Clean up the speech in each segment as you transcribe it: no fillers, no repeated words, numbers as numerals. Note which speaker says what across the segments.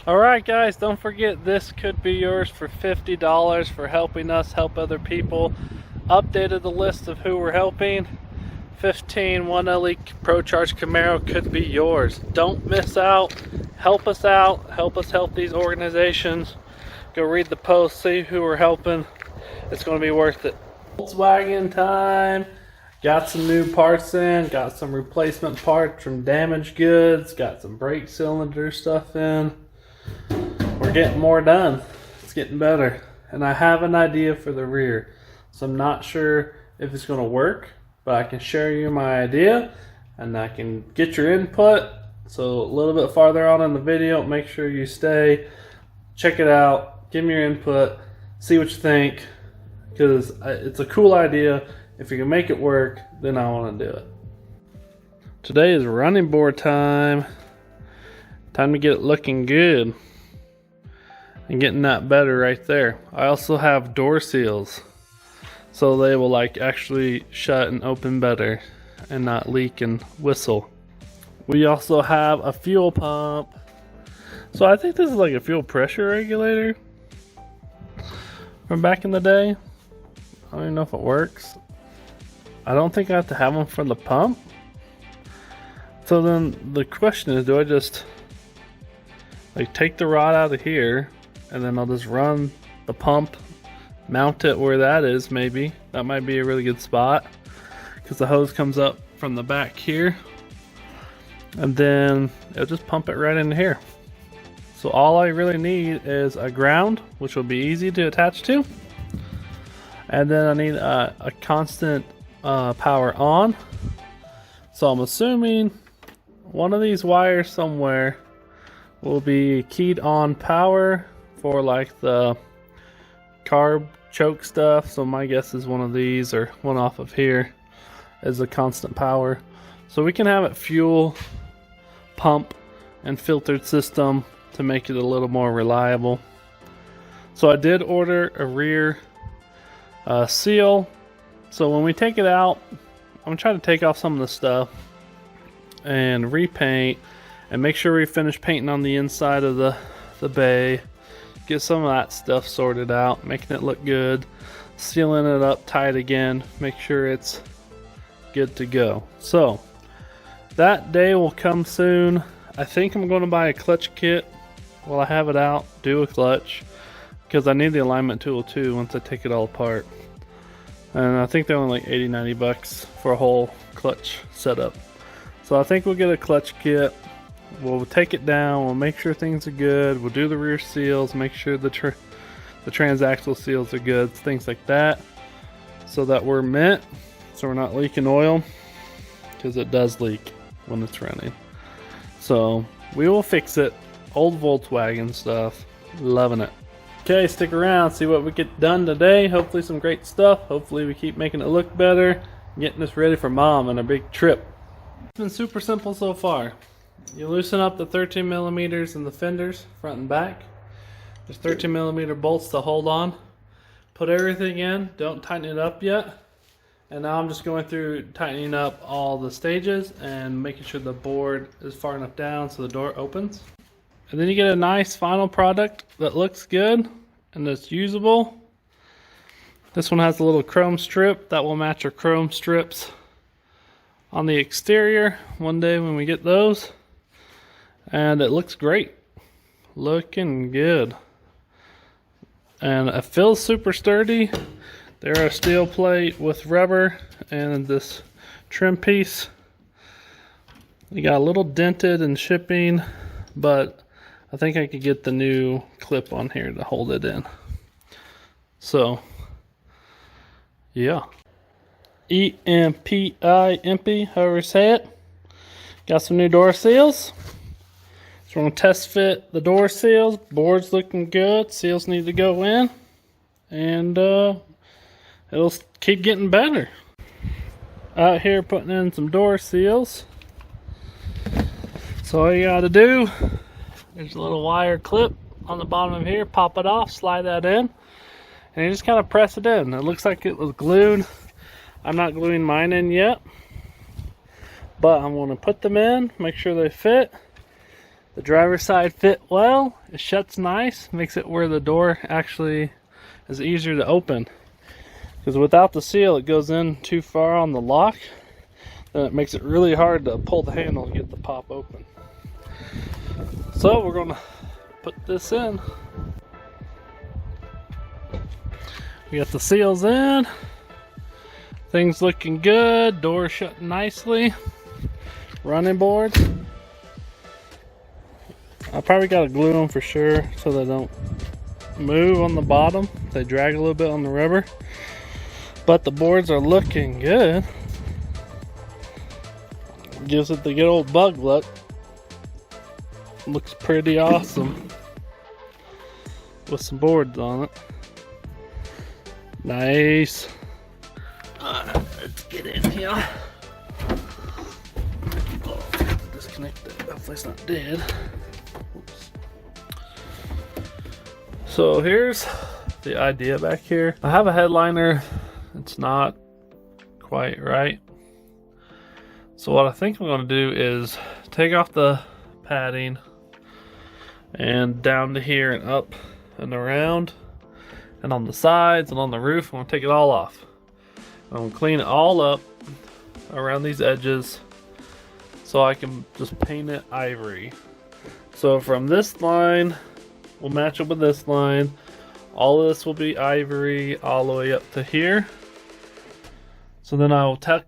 Speaker 1: Alright guys, don't forget this could be yours for $50 for helping us help other people. Updated the list of who we're helping. 15 1LE Procharger Camaro could be yours. Don't miss out. Help us out. Help us help these organizations. Go read the post, see who we're helping. It's going to be worth it. Wagon Time. Got some new parts in. Got some replacement parts from damaged goods. Got some brake cylinder stuff in. We're getting more done. It's getting better. And I have an idea for the rear. So I'm not sure if it's going to work, but I can share you my idea and I can get your input. So a little bit farther on in the video, make sure you stay, check it out, give me your input, see what you think, because it's a cool idea. If you can make it work, then I want to do it. Today is running board time. Time to get it looking good and getting that better right there. I also have door seals, so they will like actually shut and open better and not leak and whistle. We also have a fuel pump. So I think this is like a fuel pressure regulator from back in the day. I don't even know if it works. I don't think I have to have one for the pump. So then the question is, do I just like take the rod out of here and then I'll just run the pump, mount it where that is? Maybe that might be a really good spot because the hose comes up from the back here, and then it'll just pump it right in here. So all I really need is a ground, which will be easy to attach to, and then I need a constant power on. So I'm assuming one of these wires somewhere will be keyed on power for like the carb choke stuff. So my guess is one of these or one off of here is a constant power. So we can have it fuel, pump, and filtered system to make it a little more reliable. So I did order a rear seal. So when we take it out, I'm gonna try to take off some of the stuff and repaint and make sure we finish painting on the inside of the bay. Get some of that stuff sorted out, making it look good, sealing it up tight again, make sure it's good to go. So that day will come soon. I think I'm going to buy a clutch kit while I have it out, do a clutch, because I need the alignment tool too once I take it all apart. And I think they're only like 80-90 bucks for a whole clutch setup. So I think we'll get a clutch kit. We'll take it down, we'll make sure things are good, we'll do the rear seals, make sure the transaxle seals are good, things like that, so that we're mint, so we're not leaking oil, because it does leak when it's running. So we will fix it. Old Volkswagen stuff, loving it. Okay, stick around, see what we get done today. Hopefully some great stuff. Hopefully we keep making it look better, getting this ready for mom and a big trip. It's been super simple so far. You loosen up the 13 millimeters in the fenders, front and back. There's 13 millimeter bolts to hold on. Put everything in, don't tighten it up yet. And now I'm just going through tightening up all the stages and making sure the board is far enough down so the door opens. And then you get a nice final product that looks good and that's usable. This one has a little chrome strip that will match our chrome strips on the exterior one day when we get those. And it looks great, looking good, and it feels super sturdy. They're a steel plate with rubber and this trim piece. You got a little dented in shipping, but I think I could get the new clip on here to hold it in. So yeah, EMPI, however you say it. Got some new door seals. So we're going to test fit the door seals. Board's looking good. Seals need to go in. And it'll keep getting better. Out here putting in some door seals. So all you got to do, there's a little wire clip on the bottom of here. Pop it off, slide that in. And you just kind of press it in. It looks like it was glued. I'm not gluing mine in yet. But I'm going to put them in, make sure they fit. The driver's side fit well. It shuts nice, makes it where the door actually is easier to open. Because without the seal, it goes in too far on the lock. Then it makes it really hard to pull the handle and get the pop open. So we're gonna put this in. We got the seals in. Things looking good. Door shut nicely. Running boards. I probably gotta glue them for sure so they don't move on the bottom. They drag a little bit on the rubber. But the boards are looking good. Gives it the good old bug look. Looks pretty awesome. With some boards on it. Nice. Alright, let's get in here. Disconnect it. Hopefully it's not dead. Oops. So here's the idea back here. I have a headliner. It's not quite right. So what I think I'm going to do is take off the padding and down to here and up and around and on the sides and on the roof. I'm going to take it all off. I'm going to clean it all up around these edges so I can just paint it ivory. So from this line, we'll match up with this line. All of this will be ivory all the way up to here. So then I will tuck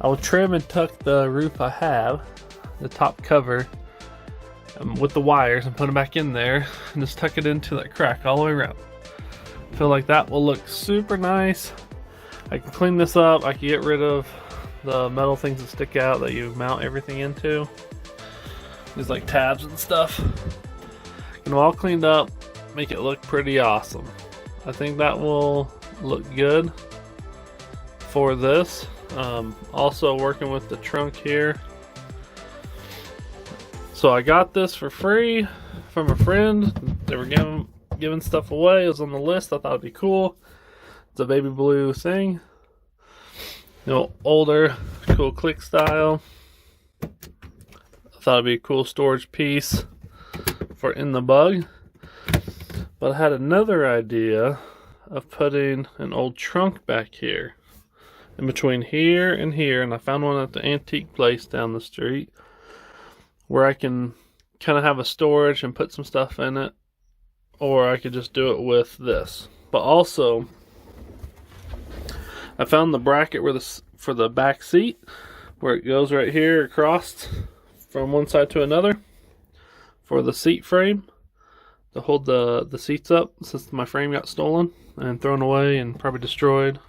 Speaker 1: I will trim and tuck the roof I have, the top cover, with the wires and put them back in there and just tuck it into that crack all the way around. I feel like that will look super nice. I can clean this up. I can get rid of the metal things that stick out that you mount everything into. These like tabs and stuff. Get them all cleaned up, make it look pretty awesome. I think that will look good for this. Also working with the trunk here. So I got this for free from a friend. They were giving stuff away. It was on the list. I thought it'd be cool. It's a baby blue thing. You know, older, cool click style. I thought it'd be a cool storage piece for in the bug. But I had another idea of putting an old trunk back here. In between here and here, and I found one at the antique place down the street where I can kind of have a storage and put some stuff in it, or I could just do it with this. But also, I found the bracket for the back seat, where it goes right here across from one side to another for the seat frame to hold the seats up, since my frame got stolen and thrown away and probably destroyed.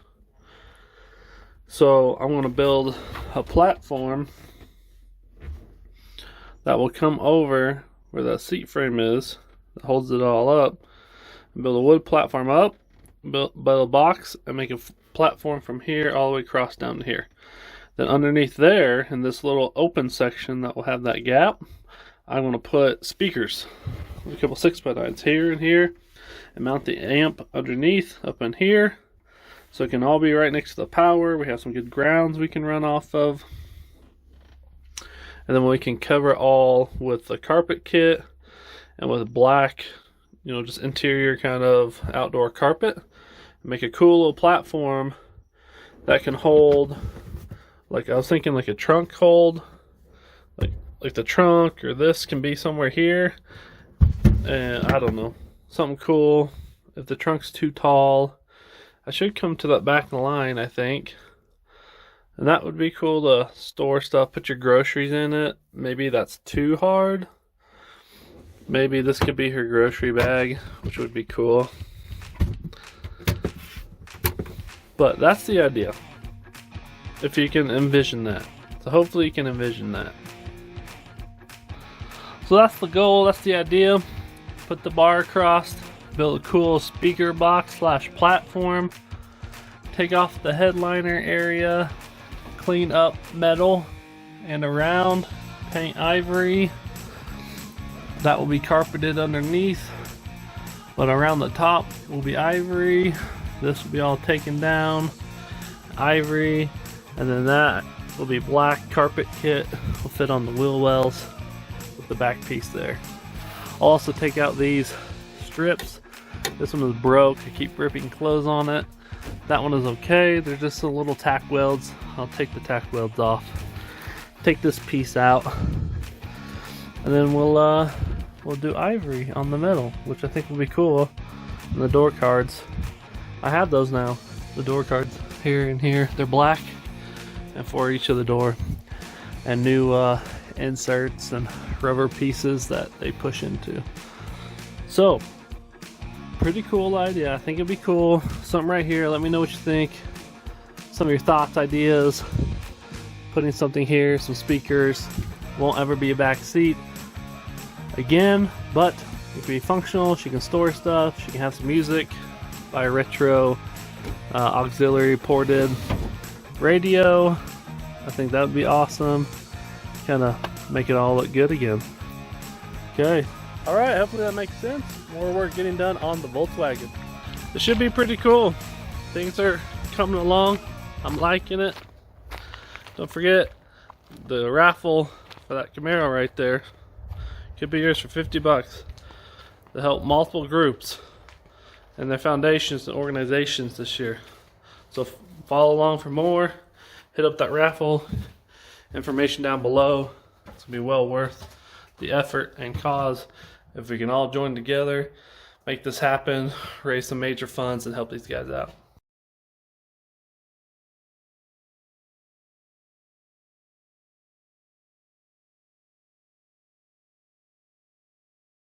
Speaker 1: So I'm going to build a platform that will come over where that seat frame is, that holds it all up, and build a wood platform up, build a box, and make a platform from here all the way across down to here. Then underneath there, in this little open section that will have that gap, I'm going to put speakers, a couple 6x9s here and here, and mount the amp underneath up in here. So it can all be right next to the power. We have some good grounds we can run off of. And then we can cover all with the carpet kit and with black, you know, just interior kind of outdoor carpet. Make a cool little platform that can hold, like I was thinking like a trunk hold. Like the trunk or this can be somewhere here. And I don't know, something cool. If the trunk's too tall, I should come to that back line, I think. And that would be cool to store stuff, put your groceries in it. Maybe that's too hard. Maybe this could be her grocery bag, which would be cool. But that's the idea. If you can envision that. So hopefully you can envision that. So that's the goal, that's the idea. Put the bar across. Build a cool speaker box / platform. Take off the headliner area. Clean up metal and around. Paint ivory. That will be carpeted underneath. But around the top will be ivory. This will be all taken down. Ivory. And then that will be black carpet kit. Will fit on the wheel wells. the back piece there. I'll also take out these strips. This one is broke. I keep ripping clothes on it. That one is okay. There's just some little tack welds. I'll take the tack welds off. Take this piece out, and then we'll do ivory on the middle, which I think will be cool. And the door cards, I have those now. The door cards here and here, they're black, and for each of the door, and new inserts and rubber pieces that they push into. So pretty cool idea. I think it'd be cool. Something right here. Let me know what you think. Some of your thoughts, ideas. Putting something here, some speakers. Won't ever be a back seat again, but it can be functional. She can store stuff. She can have some music. Buy a retro auxiliary ported radio. I think that would be awesome. Kind of make it all look good again. Okay. All right. Hopefully that makes sense. More work getting done on the Volkswagen. It should be pretty cool. Things are coming along. I'm liking it. Don't forget the raffle for that Camaro right there. Could be yours for 50 bucks to help multiple groups and their foundations and organizations this year. So follow along for more. Hit up that raffle. Information down below. It's gonna be well worth the effort and cause if we can all join together, make this happen, raise some major funds, and help these guys out.